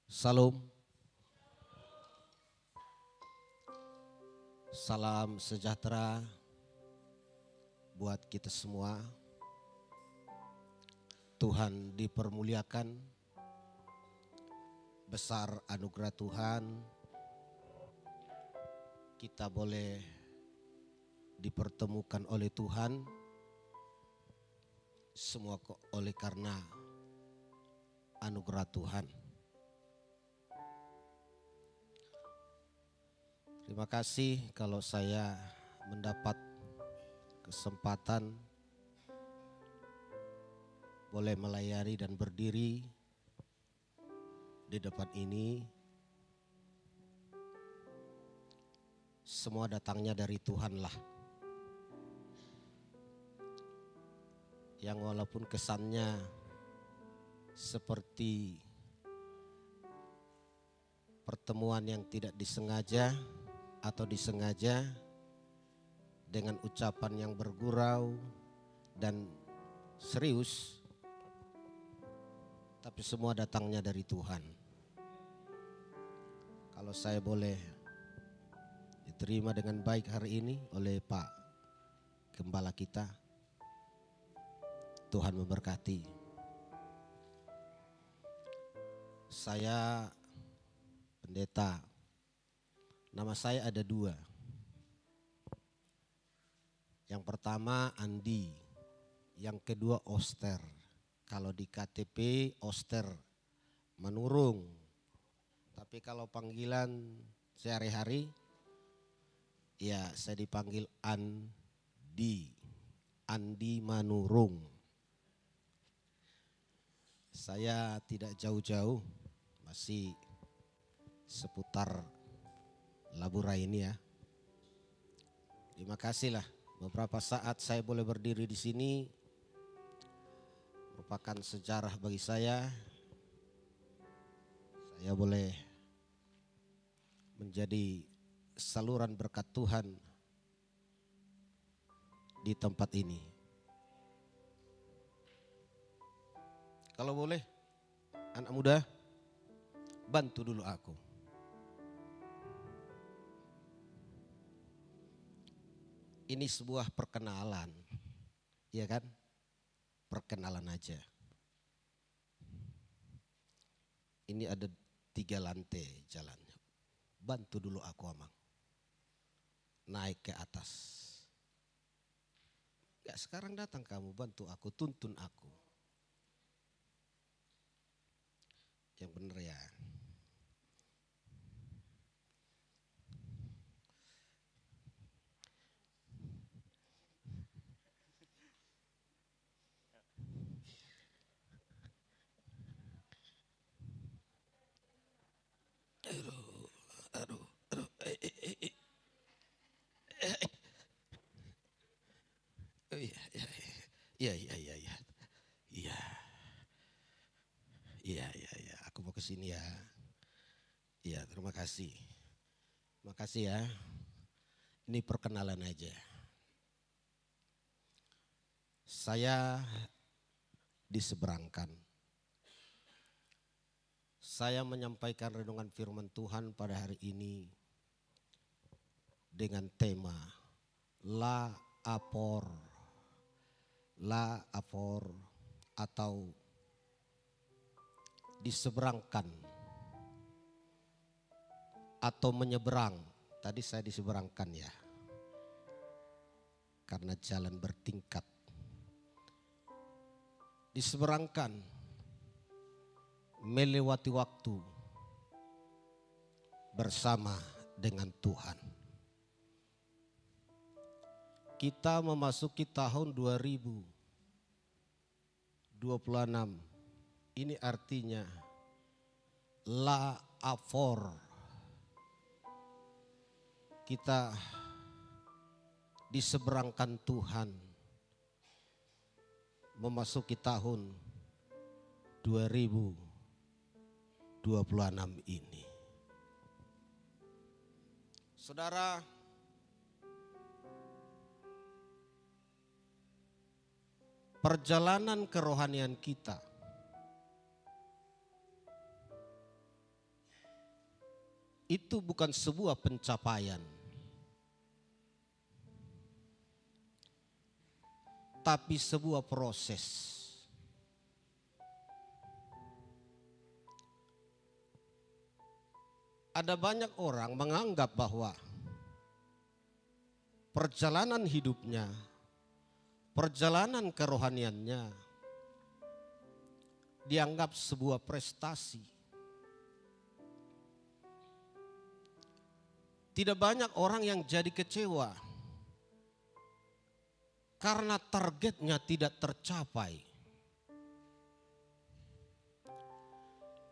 Salam, salam sejahtera buat kita semua. Tuhan dipermuliakan, besar anugerah Tuhan. Kita boleh dipertemukan oleh Tuhan, semua oleh karena anugerah Tuhan. Terima kasih kalau saya mendapat kesempatan boleh melayani dan berdiri di depan ini. Semua datangnya dari Tuhan lah. Yang walaupun kesannya seperti pertemuan yang tidak disengaja atau disengaja dengan ucapan yang bergurau dan serius, tapi semua datangnya dari Tuhan. Kalau saya boleh diterima dengan baik hari ini oleh Pak Gembala kita, Tuhan memberkati. Saya pendeta, nama saya ada dua. Yang pertama Andi, yang kedua Oster. Kalau di KTP Oster Manurung, tapi kalau panggilan sehari-hari ya saya dipanggil Andi, Andi Manurung. Saya tidak jauh-jauh, masih seputar Labura ini ya. Terima kasih lah, beberapa saat saya boleh berdiri di sini merupakan sejarah bagi saya. Saya boleh menjadi saluran berkat Tuhan di tempat ini. Kalau boleh, anak muda, bantu dulu aku. Ini sebuah perkenalan, ya kan? Perkenalan aja. Ini ada 3 lantai jalannya. Bantu dulu aku, Amang. Naik ke atas. Ya sekarang datang kamu, bantu aku, tuntun aku. Yang benar ya. Oh, iya. Iya. Aku mau ke sini ya. Iya, terima kasih. Terima kasih ya. Ini perkenalan aja. Saya diseberangkan. Saya menyampaikan renungan firman Tuhan pada hari ini dengan tema La Apor. La Apor atau diseberangkan atau menyeberang. Tadi saya diseberangkan ya, karena jalan bertingkat. Diseberangkan, melewati waktu bersama dengan Tuhan. Kita memasuki tahun 2026. Ini artinya La Afor. Kita diseberangkan Tuhan memasuki tahun 2026 ini. Saudara, perjalanan kerohanian kita itu bukan sebuah pencapaian, tapi sebuah proses. Ada banyak orang menganggap bahwa perjalanan hidupnya, perjalanan kerohaniannya dianggap sebuah prestasi. Tidak banyak orang yang jadi kecewa karena targetnya tidak tercapai.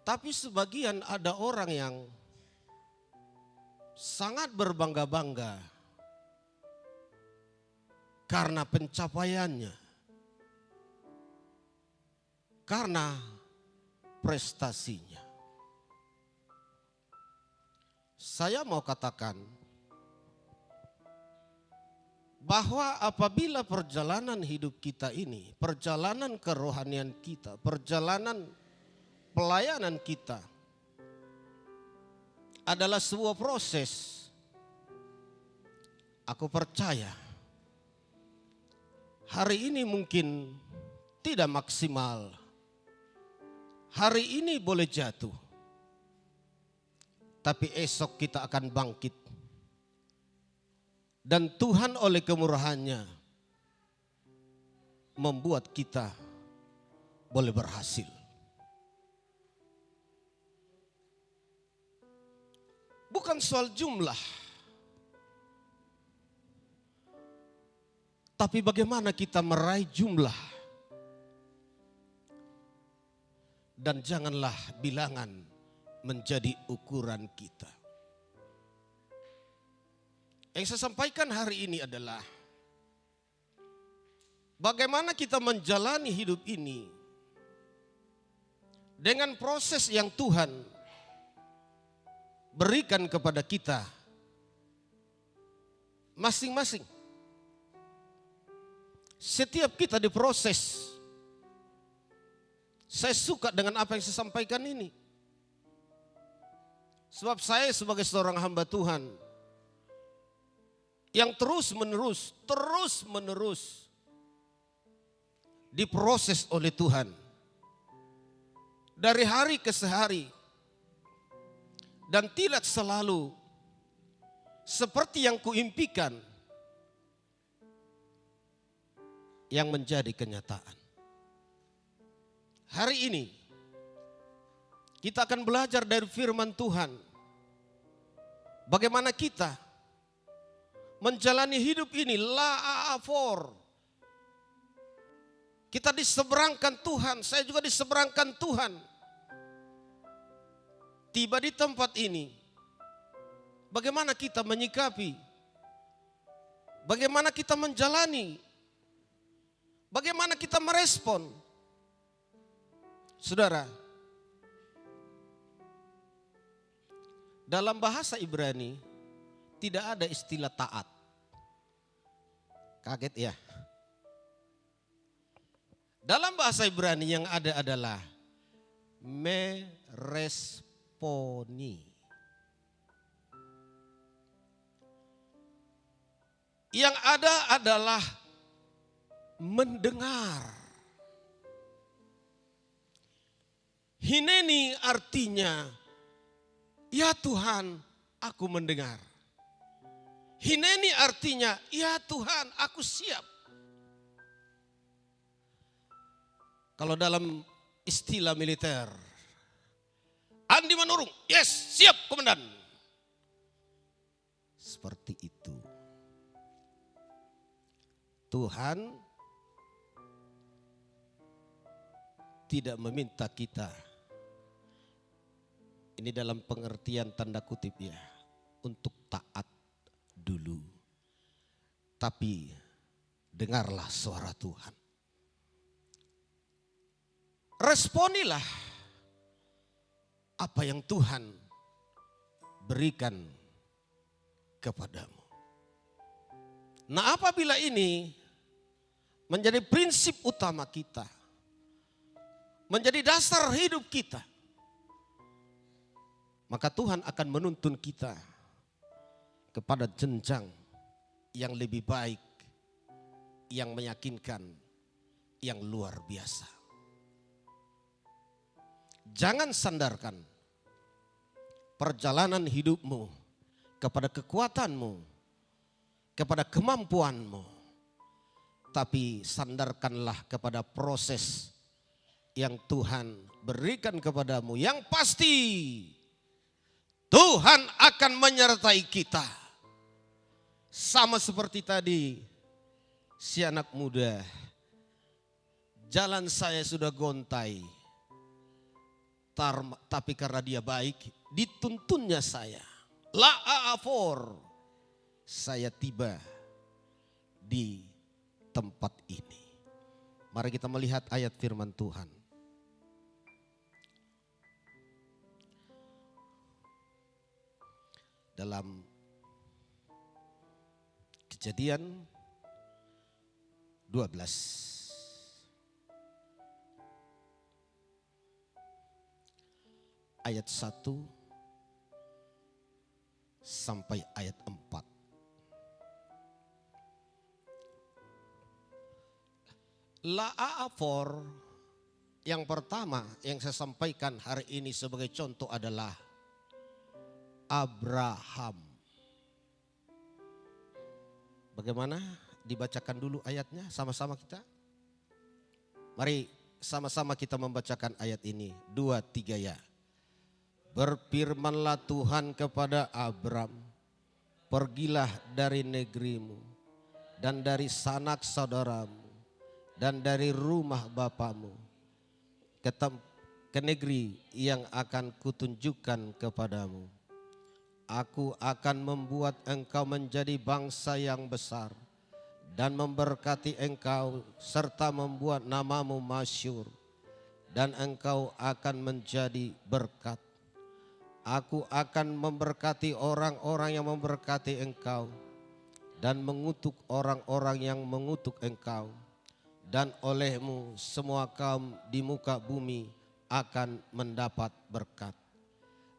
Tapi sebagian ada orang yang sangat berbangga-bangga karena pencapaiannya, karena prestasinya. Saya mau katakan bahwa apabila perjalanan hidup kita ini, perjalanan kerohanian kita, perjalanan pelayanan kita adalah sebuah proses, aku percaya hari ini mungkin tidak maksimal, hari ini boleh jatuh, tapi esok kita akan bangkit. Dan Tuhan oleh kemurahannya membuat kita boleh berhasil. Bukan soal jumlah, tapi bagaimana kita meraih jumlah. Dan janganlah bilangan menjadi ukuran kita. Yang saya sampaikan hari ini adalah bagaimana kita menjalani hidup ini dengan proses yang Tuhan berikan kepada kita masing-masing. Setiap kita diproses. Saya suka dengan apa yang saya sampaikan ini. Sebab saya sebagai seorang hamba Tuhan yang terus menerus diproses oleh Tuhan. Dari hari ke hari. Dan tidak selalu seperti yang kuimpikan yang menjadi kenyataan. Hari ini kita akan belajar dari firman Tuhan. Bagaimana kita menjalani hidup ini la'afor. Kita diseberangkan Tuhan, saya juga diseberangkan Tuhan. Tiba di tempat ini, bagaimana kita menyikapi, bagaimana kita menjalani, bagaimana kita merespon. Saudara, dalam bahasa Ibrani tidak ada istilah taat. Kaget ya? Dalam bahasa Ibrani yang ada adalah meresponi. Yang ada adalah mendengar. Hineni artinya, ya Tuhan, aku mendengar. Hineni artinya, ya Tuhan, aku siap. Kalau dalam istilah militer, Andi menurung, yes, siap komandan. Seperti itu. Tuhan tidak meminta kita, ini dalam pengertian tanda kutip ya, untuk taat dulu. Tapi dengarlah suara Tuhan. Responilah apa yang Tuhan berikan kepadamu. Nah, apabila ini menjadi prinsip utama kita, menjadi dasar hidup kita, maka Tuhan akan menuntun kita kepada jenjang yang lebih baik, yang meyakinkan, yang luar biasa. Jangan sandarkan perjalanan hidupmu kepada kekuatanmu, kepada kemampuanmu, tapi sandarkanlah kepada proses yang Tuhan berikan kepadamu. Yang pasti Tuhan akan menyertai kita. Sama seperti tadi si anak muda, jalan saya sudah gontai, tapi karena dia baik, dituntunnya saya. La'afor, saya tiba di tempat ini. Mari kita melihat ayat firman Tuhan. Dalam Kejadian 12 ayat 1 sampai ayat 4. La'afor yang pertama yang saya sampaikan hari ini sebagai contoh adalah Abraham. Bagaimana? Dibacakan dulu ayatnya sama-sama kita. Mari sama-sama kita membacakan ayat ini. 2, 3 ya. Berfirmanlah Tuhan kepada Abram, pergilah dari negerimu dan dari sanak saudaramu dan dari rumah bapamu ke negeri yang akan kutunjukkan kepadamu. Aku akan membuat engkau menjadi bangsa yang besar dan memberkati engkau serta membuat namamu masyhur, dan engkau akan menjadi berkat. Aku akan memberkati orang-orang yang memberkati engkau dan mengutuk orang-orang yang mengutuk engkau, dan olehmu semua kaum di muka bumi akan mendapat berkat.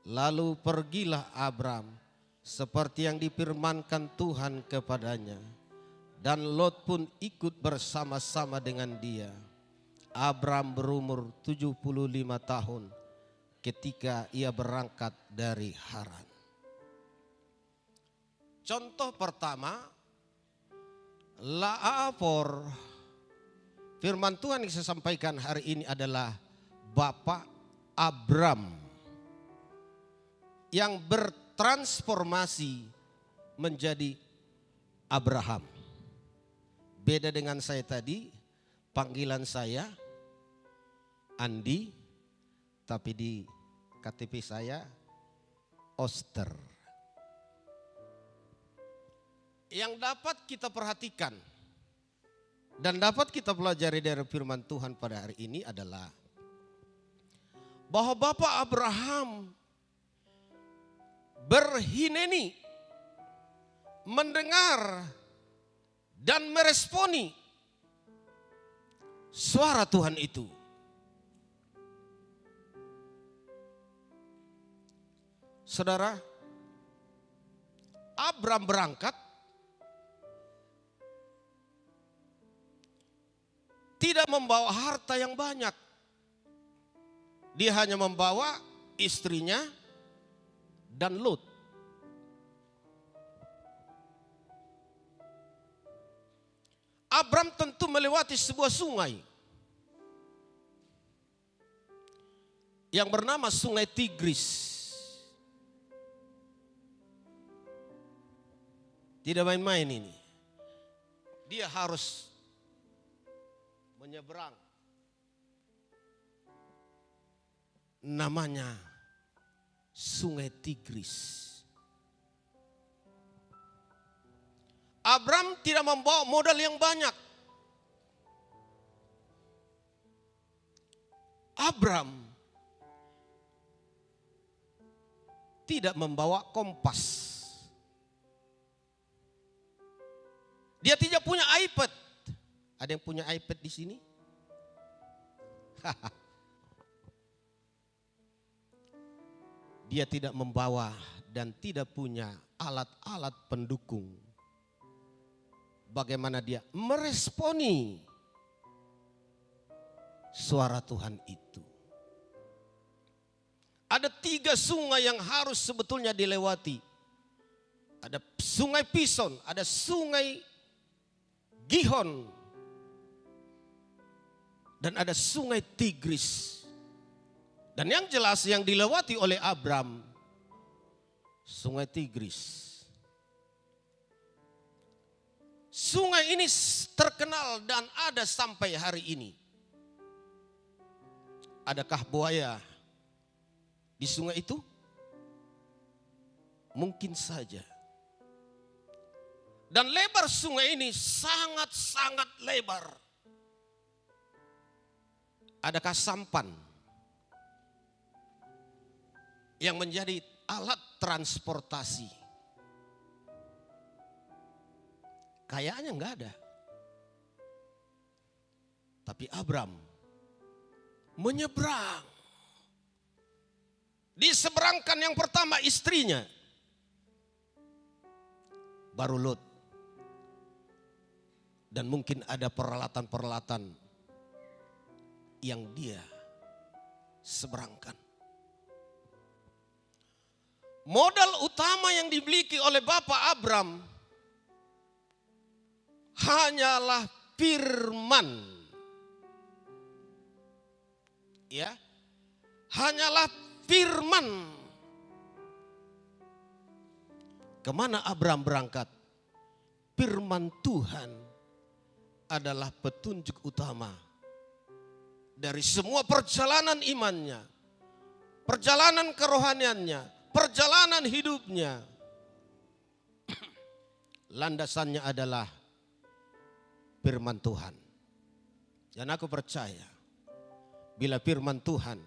Lalu pergilah Abram seperti yang difirmankan Tuhan kepadanya, dan Lot pun ikut bersama-sama dengan dia. Abram berumur 75 tahun ketika ia berangkat dari Haran. Contoh pertama, La'afor. Firman Tuhan yang saya sampaikan hari ini adalah Bapak Abram yang bertransformasi menjadi Abraham. Beda dengan saya tadi, panggilan saya Andi, tapi di KTP saya Oster. Yang dapat kita perhatikan dan dapat kita pelajari dari firman Tuhan pada hari ini adalah bahwa Bapak Abraham berhineni, mendengar dan meresponi suara Tuhan itu. Saudara, Abram berangkat tidak membawa harta yang banyak. Dia hanya membawa istrinya dan Lot. Abram tentu melewati sebuah sungai yang bernama Sungai Tigris. Tidak main-main ini. Dia harus menyeberang. Namanya Sungai Tigris. Abram tidak membawa modal yang banyak. Abram tidak membawa kompas. Dia tidak punya iPad. Ada yang punya iPad di sini? dia tidak membawa dan tidak punya alat-alat pendukung. Bagaimana dia meresponi suara Tuhan itu. Ada 3 sungai yang harus sebetulnya dilewati. Ada sungai Pison, ada sungai Gihon, dan ada sungai Tigris. Dan yang jelas yang dilewati oleh Abram, sungai Tigris. Sungai ini terkenal dan ada sampai hari ini. Adakah buaya di sungai itu? Mungkin saja. Dan lebar sungai ini sangat-sangat lebar. Adakah sampan yang menjadi alat transportasi? Kayaknya enggak ada. Tapi Abram menyeberang. Diseberangkan yang pertama istrinya. Baru Lot. Dan mungkin ada peralatan-peralatan yang dia seberangkan. Modal utama yang dimiliki oleh Bapak Abram hanyalah firman. Ya. Hanyalah firman. Kemana Abram berangkat? Firman Tuhan adalah petunjuk utama dari semua perjalanan imannya, perjalanan kerohaniannya, perjalanan hidupnya. Landasannya adalah firman Tuhan. Dan aku percaya bila firman Tuhan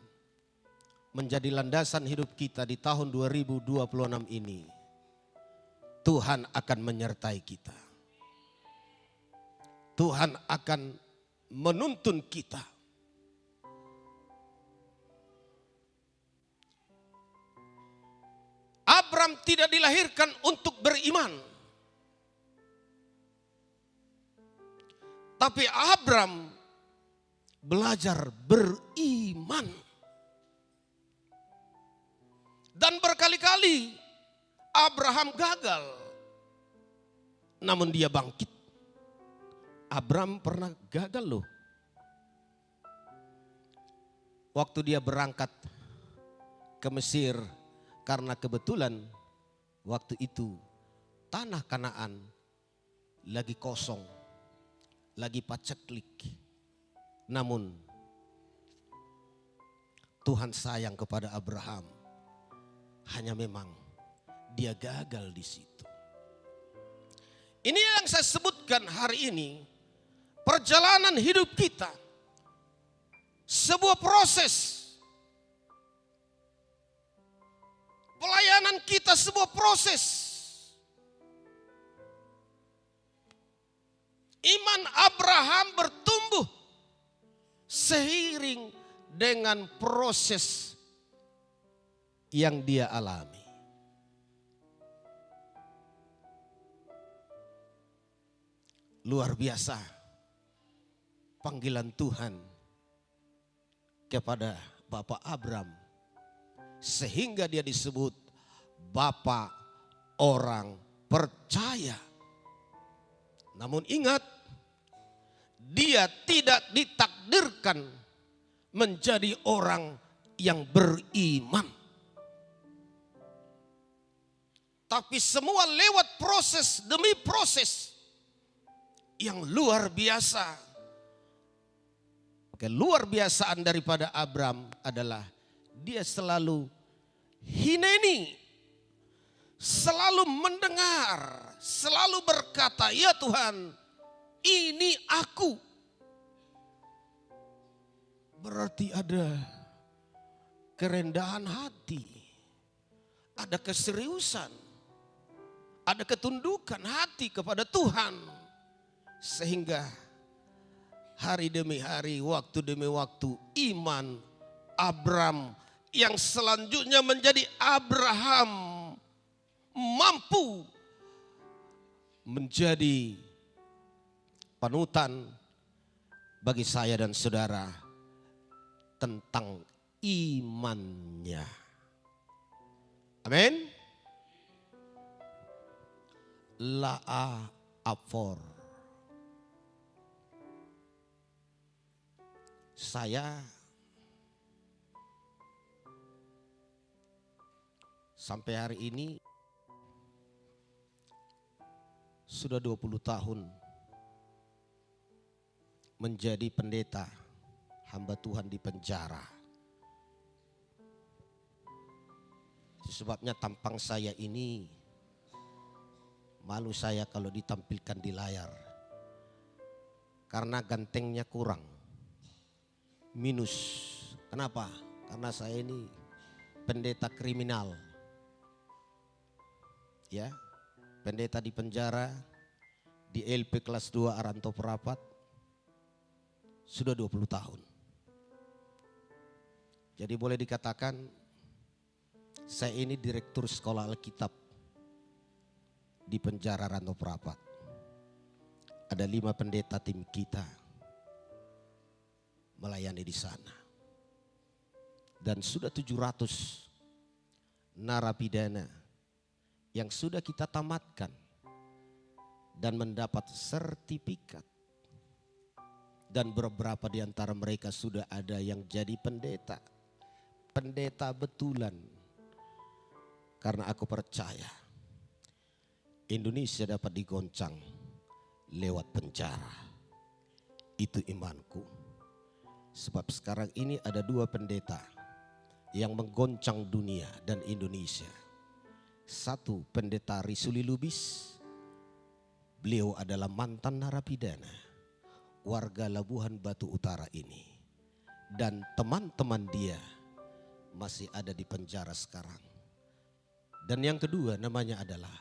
menjadi landasan hidup kita di tahun 2026 ini, Tuhan akan menyertai kita. Tuhan akan menuntun kita. Abram tidak dilahirkan untuk beriman. Tapi Abram belajar beriman. Dan berkali-kali Abraham gagal. Namun dia bangkit. Abram pernah gagal loh. Waktu dia berangkat ke Mesir. Karena kebetulan waktu itu tanah Kanaan lagi kosong. Lagi paceklik. Namun Tuhan sayang kepada Abraham. Hanya memang dia gagal di situ. Ini yang saya sebutkan hari ini. Perjalanan hidup kita. Sebuah proses. Pelayanan kita sebuah proses. Iman Abraham bertumbuh seiring dengan proses yang dia alami. Luar biasa panggilan Tuhan kepada Bapak Abram. Sehingga dia disebut Bapak orang percaya. Namun ingat, dia tidak ditakdirkan menjadi orang yang beriman. Tapi semua lewat proses demi proses yang luar biasa. Keluar biasaan daripada Abram adalah dia selalu hineni, selalu mendengar, selalu berkata, ya Tuhan, ini aku. Berarti ada kerendahan hati, ada keseriusan, ada ketundukan hati kepada Tuhan. Sehingga hari demi hari, waktu demi waktu, iman Abram yang selanjutnya menjadi Abraham mampu menjadi panutan bagi saya dan saudara tentang imannya. Amin. La'a Afor. Saya sampai hari ini sudah 20 tahun menjadi pendeta hamba Tuhan di penjara. Sebabnya tampang saya ini malu saya kalau ditampilkan di layar. Karena gantengnya kurang. Minus. Kenapa? Karena saya ini pendeta kriminal. Ya, pendeta di penjara di LP kelas 2 Aranto Perapat sudah 20 tahun. Jadi boleh dikatakan saya ini direktur sekolah Alkitab di penjara Aranto Perapat. Ada 5 pendeta tim kita melayani di sana. Dan sudah 700 narapidana yang sudah kita tamatkan dan mendapat sertifikat. Dan beberapa di antara mereka sudah ada yang jadi pendeta. Pendeta betulan. Karena aku percaya Indonesia dapat digoncang lewat penjara. Itu imanku. Sebab sekarang ini ada 2 pendeta yang menggoncang dunia dan Indonesia. Satu, pendeta Risuli Lubis. Beliau adalah mantan narapidana warga Labuhan Batu Utara ini. Dan teman-teman dia masih ada di penjara sekarang. Dan yang kedua namanya adalah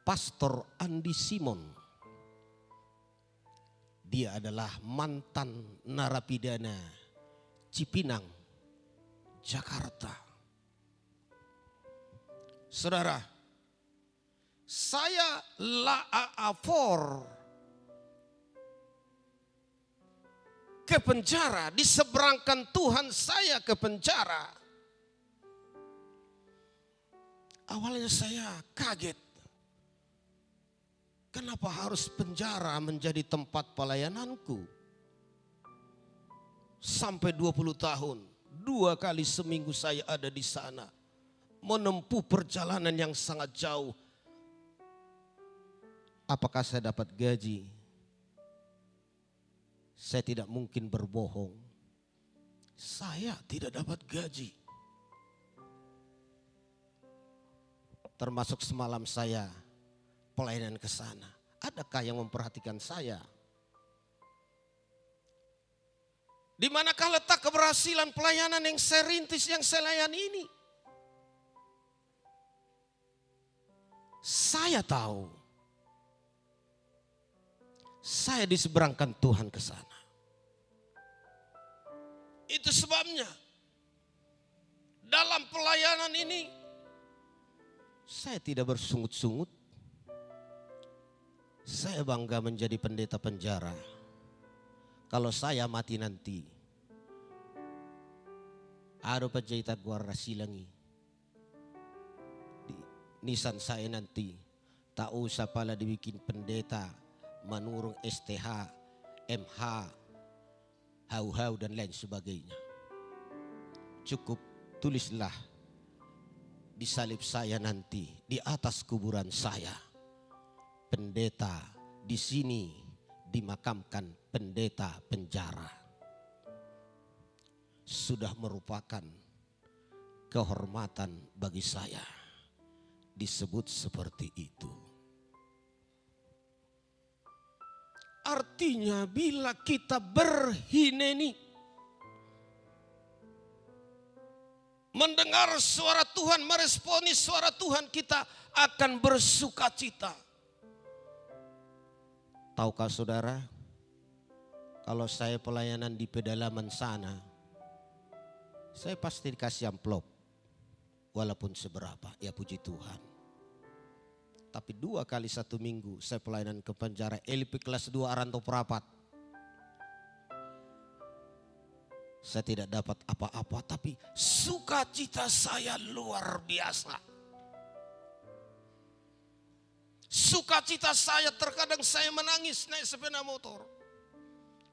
Pastor Andi Simon. Dia adalah mantan narapidana Cipinang, Jakarta. Saudara, saya La'afor ke penjara, diseberangkan Tuhan saya ke penjara. Awalnya saya kaget. Kenapa harus penjara menjadi tempat pelayananku? Sampai 20 tahun, 2 kali seminggu saya ada di sana. Menempuh perjalanan yang sangat jauh. Apakah saya dapat gaji? Saya tidak mungkin berbohong. Saya tidak dapat gaji. Termasuk semalam saya pelayanan ke sana. Adakah yang memperhatikan saya? Di manakah letak keberhasilan pelayanan yang saya rintis, yang saya layani ini? Saya tahu. Saya diseberangkan Tuhan ke sana. Itu sebabnya dalam pelayanan ini saya tidak bersungut-sungut. Saya bangga menjadi pendeta penjara. Kalau saya mati nanti, ada penjahit guara silangi. Di nisan saya nanti, tak usah pala dibikin pendeta, menurung STH, MH, hau-hau dan lain sebagainya. Cukup tulislah di salib saya nanti, di atas kuburan saya, pendeta di sini dimakamkan pendeta penjara. Sudah merupakan kehormatan bagi saya disebut seperti itu. Artinya bila kita berhineni, mendengar suara Tuhan, meresponi suara Tuhan, kita akan bersuka cita. Tahukah saudara, kalau saya pelayanan di pedalaman sana, Saya pasti dikasih amplop. Walaupun seberapa, ya puji Tuhan. Tapi 2 kali 1 minggu saya pelayanan ke penjara LP kelas 2 Rantau Perapat. Saya tidak dapat apa-apa, tapi sukacita saya luar biasa. Sukacita saya terkadang saya menangis naik sepeda motor.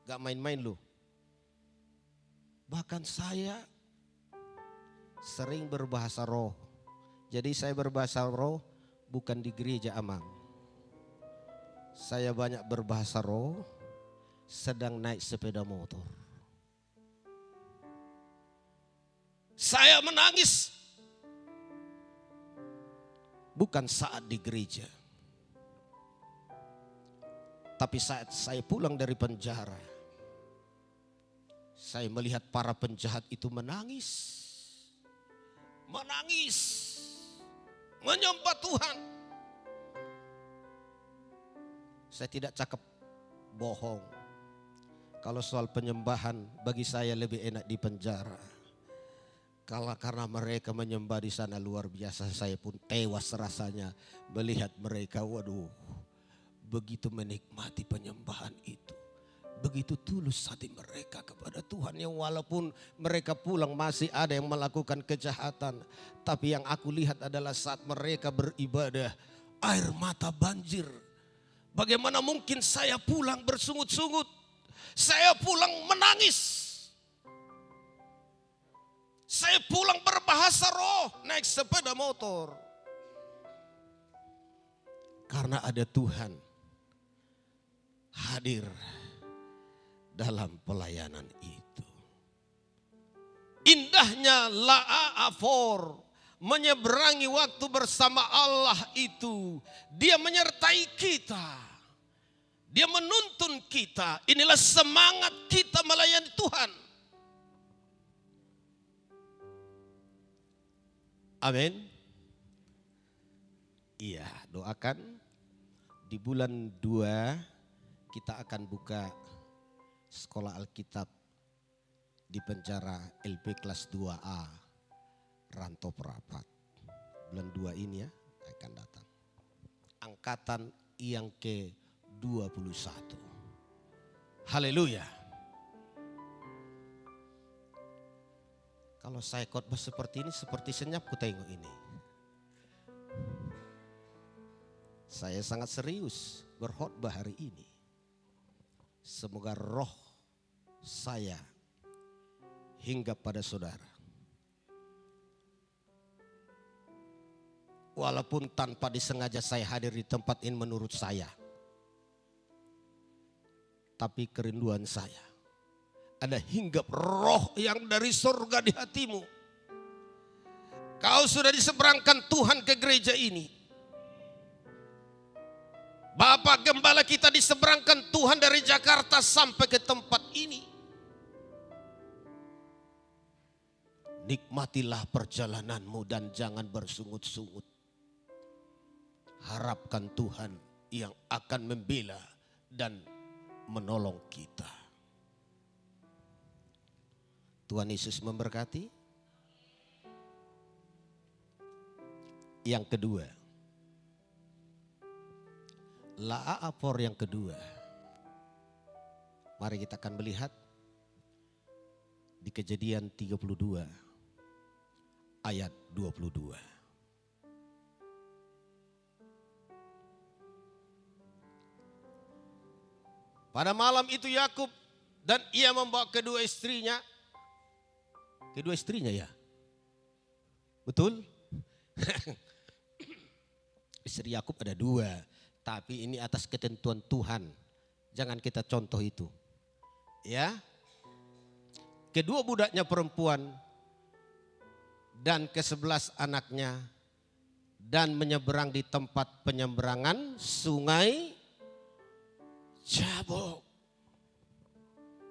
Gak main-main loh. Bahkan saya sering berbahasa roh. Jadi saya berbahasa roh bukan di gereja Amang. Saya banyak berbahasa roh sedang naik sepeda motor. Saya menangis bukan saat di gereja. Tapi saat saya pulang dari penjara, saya melihat para penjahat itu menangis. Menangis, menyembah Tuhan. Saya tidak cakap bohong. Kalau soal penyembahan bagi saya lebih enak di penjara. Kalau karena mereka menyembah di sana luar biasa, saya pun tewas rasanya melihat mereka. Waduh, begitu menikmati penyembahan itu. Begitu tulus hati mereka kepada Tuhan, yang walaupun mereka pulang masih ada yang melakukan kejahatan. Tapi yang aku lihat adalah saat mereka beribadah, air mata banjir. Bagaimana mungkin saya pulang bersungut-sungut? Saya pulang menangis. Saya pulang berbahasa roh, naik sepeda motor. Karena ada Tuhan hadir dalam pelayanan itu. Indahnya La'afor menyeberangi waktu bersama Allah itu. Dia menyertai kita. Dia menuntun kita. Inilah semangat kita melayani Tuhan. Amin. Iya, doakan di bulan 2 kita akan buka sekolah Alkitab di penjara LP kelas 2A Rantau Perapat. Bulan 2 ini ya akan datang. Angkatan yang ke-21. Haleluya. Kalau saya khotbah seperti ini, seperti senyap ku tengok ini. Saya sangat serius berkhotbah hari ini. Semoga roh saya hingga pada saudara. Walaupun tanpa disengaja saya hadir di tempat ini menurut saya. Tapi kerinduan saya, ada hinggap roh yang dari surga di hatimu. Kau sudah diseberangkan Tuhan ke gereja ini. Bapak Gembala kita diseberangkan Tuhan dari Jakarta sampai ke tempat ini. Nikmatilah perjalananmu dan jangan bersungut-sungut. Harapkan Tuhan yang akan membela dan menolong kita. Tuhan Yesus memberkati. Yang kedua, La'afor yang kedua. Mari kita akan melihat di Kejadian 32 ayat 22. Pada malam itu Yakub dan ia membawa kedua istrinya. Kedua istrinya ya? Betul? Istri Yakub ada 2. Tapi ini atas ketentuan Tuhan. Jangan kita contoh itu. Ya. Kedua budaknya perempuan dan ke-11 anaknya dan menyeberang di tempat penyeberangan sungai Jabok.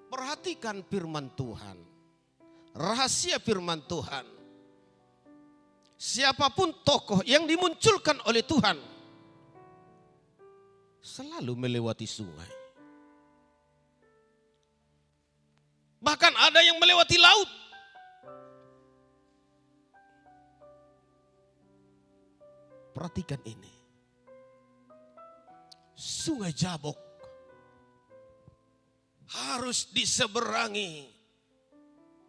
Perhatikan firman Tuhan. Rahasia firman Tuhan. Siapapun tokoh yang dimunculkan oleh Tuhan selalu melewati sungai. Bahkan ada yang melewati laut. Perhatikan ini. Sungai Jabok harus diseberangi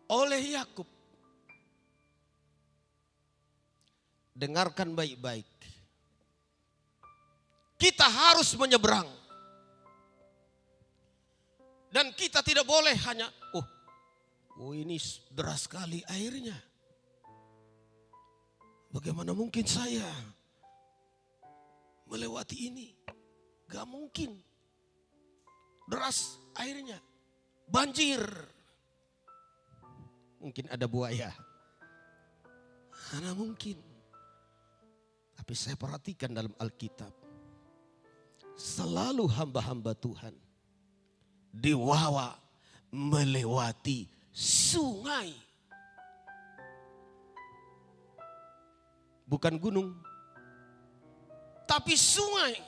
oleh Yakub. Dengarkan baik-baik. Kita harus menyeberang. Dan kita tidak boleh hanya, oh ini deras sekali airnya. Bagaimana mungkin saya melewati ini? Gak mungkin. Deras airnya. Banjir. Mungkin ada buaya. Mana mungkin. Tapi saya perhatikan dalam Alkitab. Selalu hamba-hamba Tuhan dibawa melewati sungai. Bukan gunung. Tapi sungai.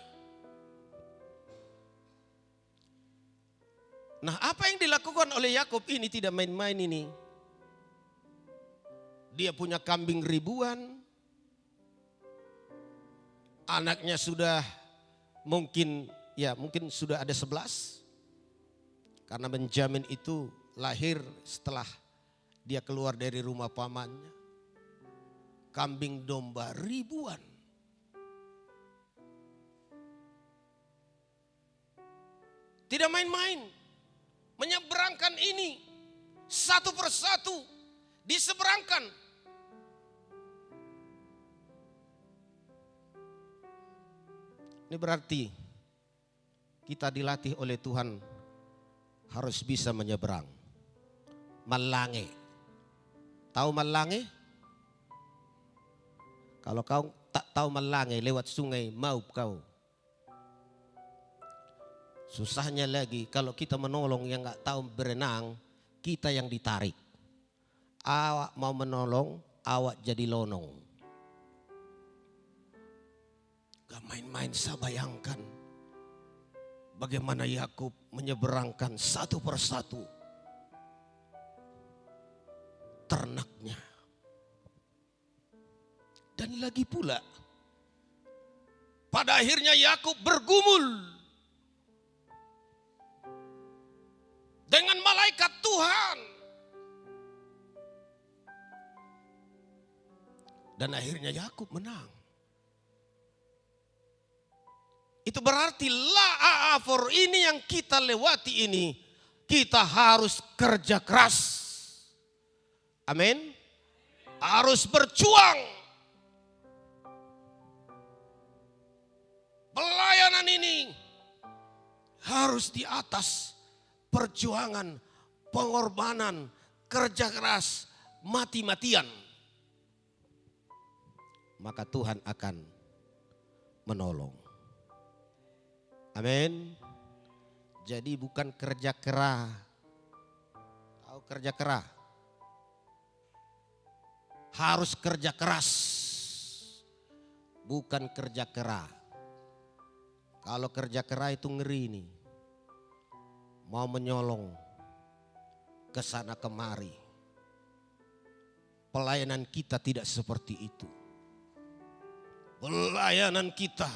Nah, apa yang dilakukan oleh Yakub ini tidak main-main ini. Dia punya kambing ribuan. Anaknya sudah mungkin sudah ada 11. Karena Benjamin itu lahir setelah dia keluar dari rumah pamannya. Kambing domba ribuan. Tidak main-main. Menyeberangkan ini satu persatu diseberangkan. Ini berarti kita dilatih oleh Tuhan harus bisa menyeberang. Malange. Tahu Malange? Kalau kau tak tahu Malange lewat sungai mau kau. Susahnya lagi kalau kita menolong yang gak tahu berenang, kita yang ditarik. Awak mau menolong, awak jadi lonong. Gak main-main, saya bayangkan bagaimana Yakub menyeberangkan satu persatu ternaknya. Dan lagi pula, pada akhirnya Yakub bergumul dengan malaikat Tuhan. Dan akhirnya Yakub menang. Itu berarti la'afor ini yang kita lewati ini, kita harus kerja keras. Amin. Harus berjuang. Pelayanan ini harus di atas perjuangan, pengorbanan, kerja keras, mati-matian. Maka Tuhan akan menolong. Amin. Jadi bukan kerja kera. Tahu kerja kera? Harus kerja keras. Bukan kerja kera. Kalau kerja kera itu ngeri nih. Mau menyolong ke sana kemari. Pelayanan kita tidak seperti itu. Pelayanan kita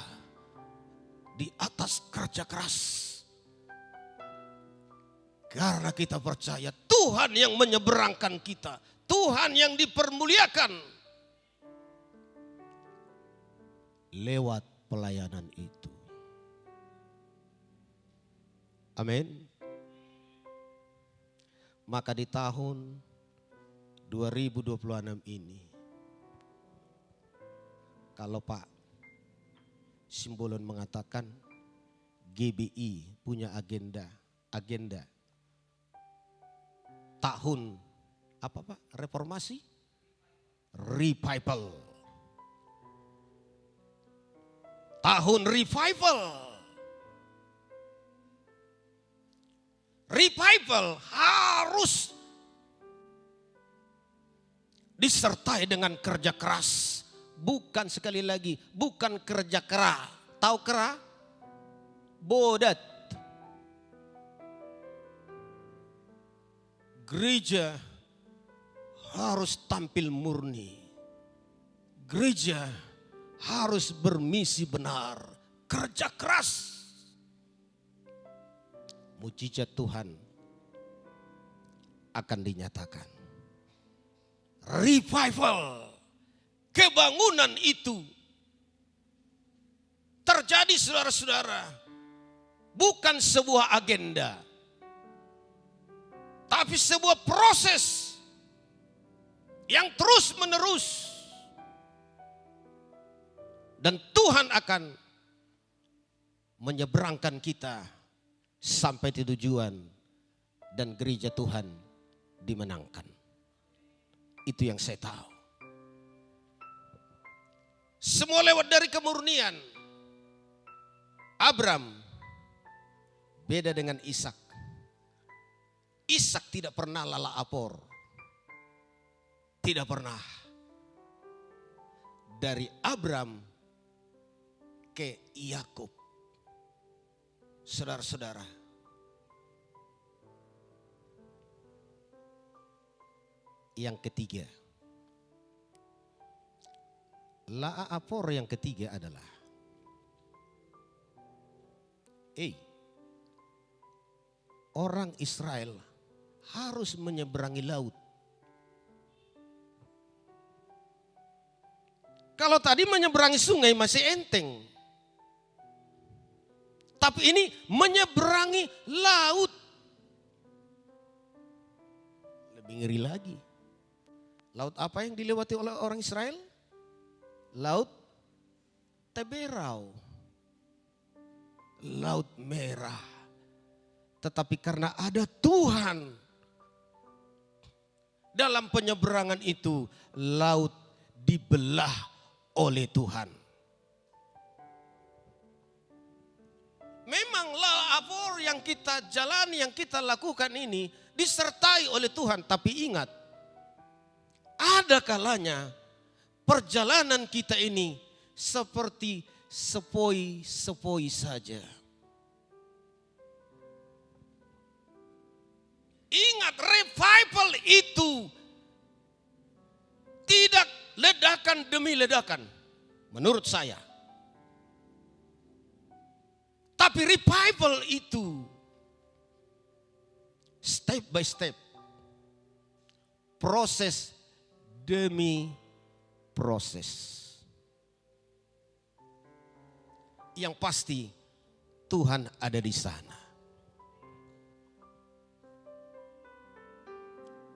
di atas kerja keras. Karena kita percaya Tuhan yang menyeberangkan kita. Tuhan yang dipermuliakan. Lewat pelayanan itu. Amin. Maka di tahun 2026 ini. Kalau Pak Simbolon mengatakan GBI punya agenda tahun apa Pak? Reformasi? Revival. Tahun revival. Revival harus disertai dengan kerja keras. Bukan sekali lagi, bukan kerja kera. Tahu kera? Bodat. Gereja harus tampil murni. Gereja harus bermisi benar, kerja keras. Mujizat Tuhan akan dinyatakan. Revival, kebangunan itu terjadi saudara-saudara, bukan sebuah agenda, tapi sebuah proses yang terus menerus. Dan Tuhan akan menyeberangkan kita sampai di tujuan dan gereja Tuhan dimenangkan. Itu yang saya tahu. Semua lewat dari kemurnian. Abram beda dengan Ishak. Ishak tidak pernah lala apor. Tidak pernah. Dari Abram ke Yakub. Saudara-saudara. Yang ketiga. Laa apor yang ketiga adalah. Orang Israel harus menyeberangi laut. Kalau tadi menyeberangi sungai masih enteng. Tapi ini menyeberangi laut. Lebih ngeri lagi. Laut apa yang dilewati oleh orang Israel? Laut Teberau. Laut Merah. Tetapi karena ada Tuhan. Dalam penyeberangan itu laut dibelah oleh Tuhan. Memang apor yang kita jalani, yang kita lakukan ini disertai oleh Tuhan. Tapi ingat, ada kalanya perjalanan kita ini seperti sepoi-sepoi saja. Ingat, revival itu tidak ledakan demi ledakan, menurut saya. Tapi revival itu step by step, proses demi proses. Yang pasti Tuhan ada di sana.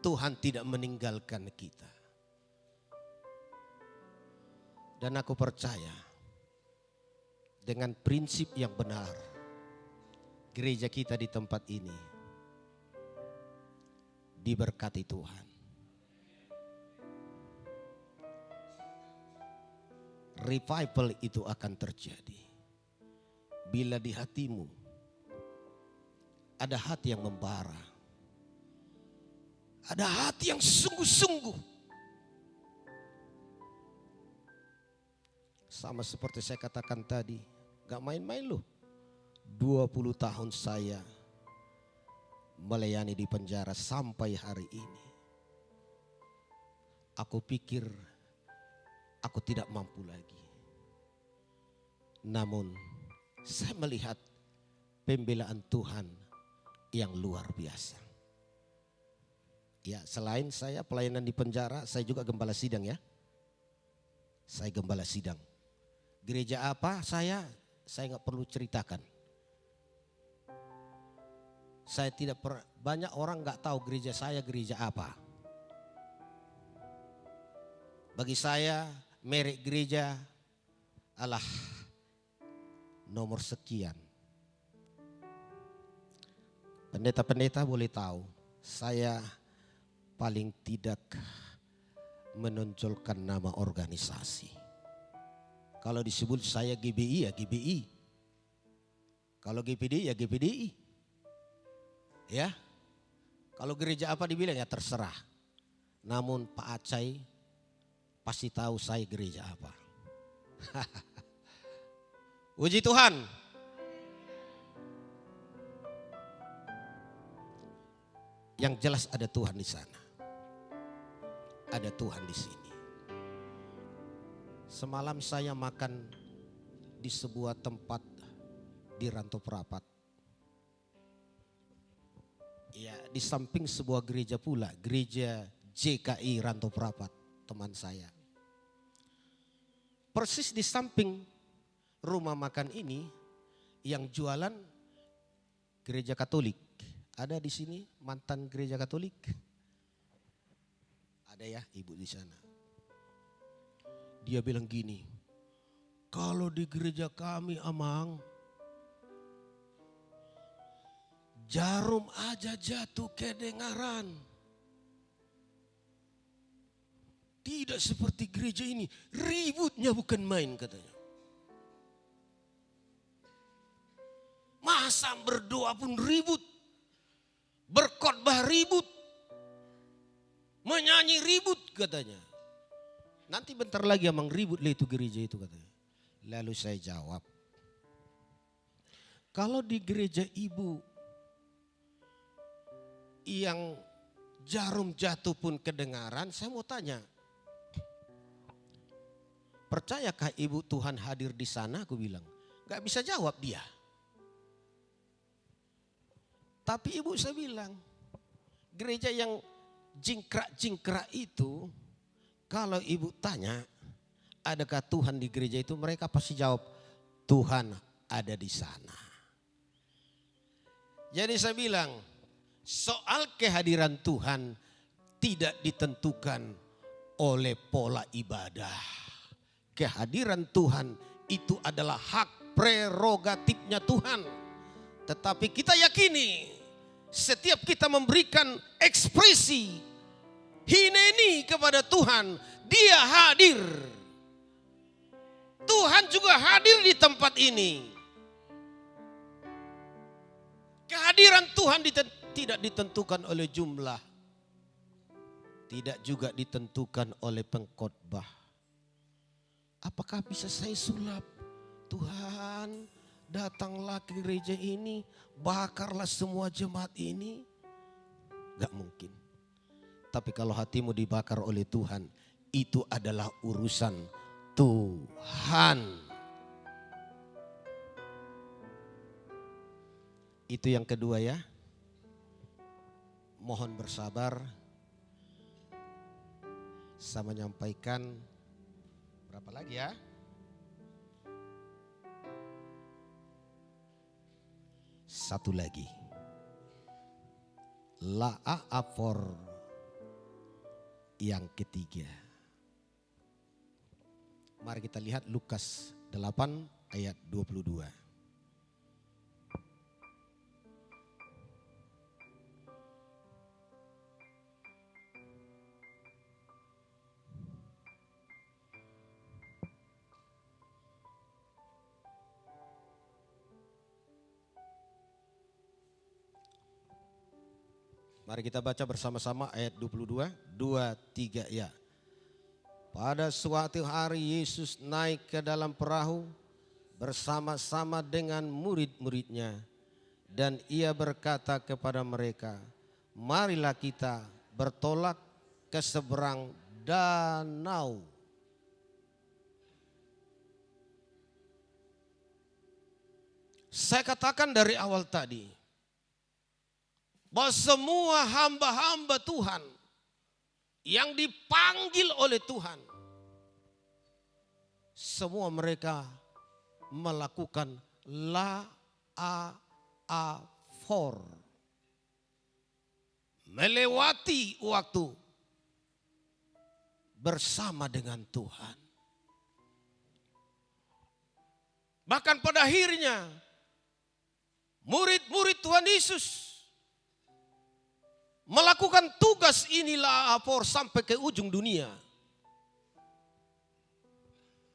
Tuhan tidak meninggalkan kita. Dan aku percaya dengan prinsip yang benar, gereja kita di tempat ini diberkati Tuhan. Revival itu akan terjadi bila di hatimu ada hati yang membara. Ada hati yang sungguh-sungguh. Sama seperti saya katakan tadi, gak main-main loh. 20 tahun saya melayani di penjara sampai hari ini. Aku pikir aku tidak mampu lagi. Namun saya melihat pembelaan Tuhan yang luar biasa. Ya, selain saya pelayanan di penjara, saya juga gembala sidang ya. Saya gembala sidang. Gereja apa saya nggak perlu ceritakan. Saya tidak banyak orang nggak tahu gereja saya gereja apa. Bagi saya merek gereja adalah nomor sekian. Pendeta-pendeta boleh tahu, saya paling tidak menonjolkan nama organisasi. Kalau disebut saya GBI ya GBI. Kalau GPDI ya GPDI. Ya. Kalau gereja apa dibilang ya terserah. Namun Pak Acai pasti tahu saya gereja apa. Puji Tuhan. Yang jelas ada Tuhan di sana. Ada Tuhan di sini. Semalam saya makan di sebuah tempat di Rantau Prapat. Ya, di samping sebuah gereja pula, gereja JKI Rantau Prapat, teman saya. Persis di samping rumah makan ini yang jualan gereja Katolik. Ada di sini mantan gereja Katolik? Ada ya ibu di sana. Dia bilang gini, kalau di gereja kami Amang, jarum aja jatuh kedengaran. Tidak seperti gereja ini, ributnya bukan main katanya. Masa berdoa pun ribut, berkhotbah ribut, menyanyi ribut katanya. Nanti bentar lagi Amang ribut lah itu gereja itu katanya. Lalu saya jawab, kalau di gereja ibu yang jarum jatuh pun kedengaran, saya mau tanya, percayakah ibu Tuhan hadir di sana? Aku bilang, gak bisa jawab dia. Tapi ibu saya bilang, gereja yang jingkrak-jingkrak itu, kalau ibu tanya, adakah Tuhan di gereja itu? Mereka pasti jawab, Tuhan ada di sana. Jadi saya bilang, soal kehadiran Tuhan tidak ditentukan oleh pola ibadah. Kehadiran Tuhan itu adalah hak prerogatifnya Tuhan. Tetapi kita yakini setiap kita memberikan ekspresi hineni kepada Tuhan, Dia hadir. Tuhan juga hadir di tempat ini. Kehadiran Tuhan tidak ditentukan oleh jumlah. Tidak juga ditentukan oleh pengkhotbah. Apakah bisa saya sulap? Tuhan, datanglah ke gereja ini, bakarlah semua jemaat ini. Gak mungkin. Tapi kalau hatimu dibakar oleh Tuhan, itu adalah urusan Tuhan. Itu yang kedua ya. Mohon bersabar. Saya menyampaikan berapa lagi ya? Satu lagi. La'afor yang ketiga. Mari kita lihat Lukas 8 ayat 22. Mari kita baca bersama-sama ayat 22, 2, 3 ya. Pada suatu hari Yesus naik ke dalam perahu bersama-sama dengan murid-muridnya. Dan ia berkata kepada mereka, marilah kita bertolak ke seberang danau. Saya katakan dari awal tadi, bahwa semua hamba-hamba Tuhan yang dipanggil oleh Tuhan, semua mereka melakukan la'afor, melewati waktu bersama dengan Tuhan. Bahkan pada akhirnya murid-murid Tuhan Yesus melakukan tugas inilah apor sampai ke ujung dunia.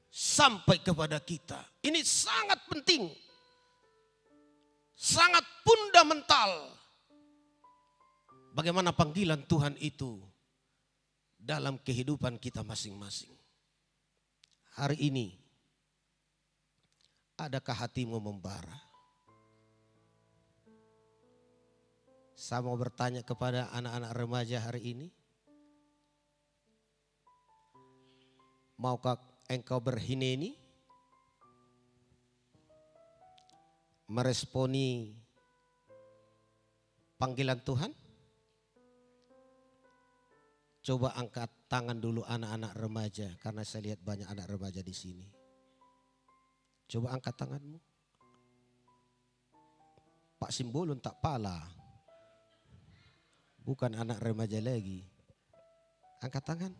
Sampai kepada kita. Ini sangat penting. Sangat fundamental. Bagaimana panggilan Tuhan itu dalam kehidupan kita masing-masing. Hari ini, adakah hatimu membara? Saya mau bertanya kepada anak-anak remaja hari ini. Maukah engkau berhineni, meresponi panggilan Tuhan? Coba angkat tangan dulu anak-anak remaja, karena saya lihat banyak anak remaja di sini. Coba angkat tanganmu. Pak Simbolon tak pala. Bukan anak remaja lagi. Angkat tangan.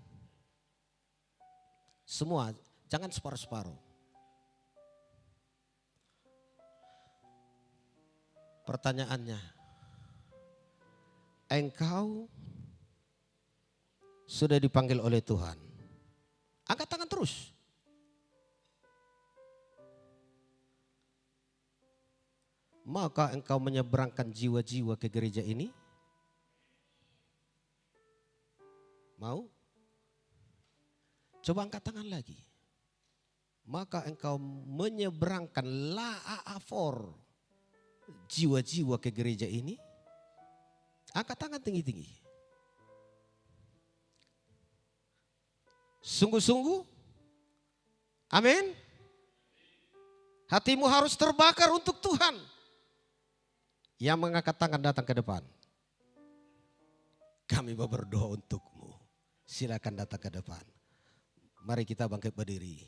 Semua, jangan separuh-separuh. Pertanyaannya, engkau sudah dipanggil oleh Tuhan? Angkat tangan terus. Maka engkau menyeberangkan jiwa-jiwa ke gereja ini? Mau? Coba angkat tangan lagi. Maka engkau menyeberangkan la'afor jiwa-jiwa ke gereja ini? Angkat tangan tinggi-tinggi. Sungguh-sungguh? Amin. Hatimu harus terbakar untuk Tuhan. Yang mengangkat tangan datang ke depan. Kami mau berdoa untukmu. Silakan datang ke depan. Mari kita bangkit berdiri.